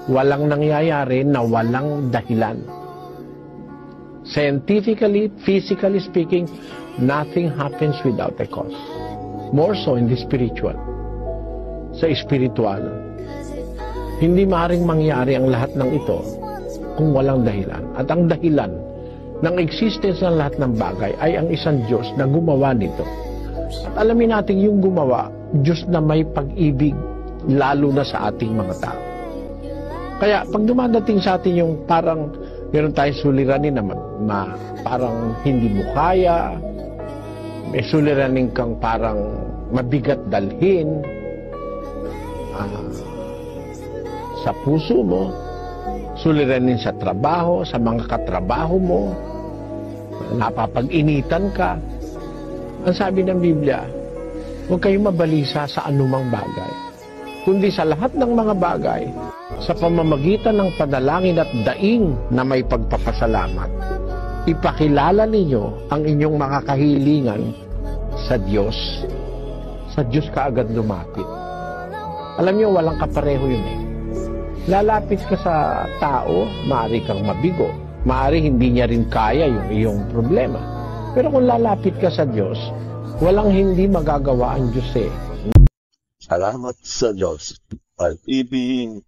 Walang nangyayari na walang dahilan. Scientifically, physically speaking, nothing happens without a cause. More so in the spiritual. Sa spiritual, hindi maaaring mangyari ang lahat ng ito kung walang dahilan. At ang dahilan ng existence ng lahat ng bagay ay ang isang Diyos na gumawa nito. At alamin natin yung gumawa, Diyos na may pag-ibig, lalo na sa ating mga tao. Kaya pag dumadating sa atin yung parang meron tayong suliranin na parang hindi mo kaya, may suliranin kang parang mabigat dalhin sa puso mo, suliranin sa trabaho, sa mga katrabaho mo, napapag-initan ka. Ang sabi ng Biblia, huwag kayong mabalisa sa anumang bagay, kundi sa lahat ng mga bagay, sa pamamagitan ng panalangin at daing na may pagpapasalamat, ipakilala ninyo ang inyong mga kahilingan sa Diyos. Sa Diyos ka agad lumapit. Alam niyo, walang kapareho yun eh. Lalapit ka sa tao, maaari kang mabigo. Maaari hindi niya rin kaya yung iyong problema. Pero kung lalapit ka sa Diyos, walang hindi magagawa ang Diyos eh. Salamat sa Diyos. Pag-ibig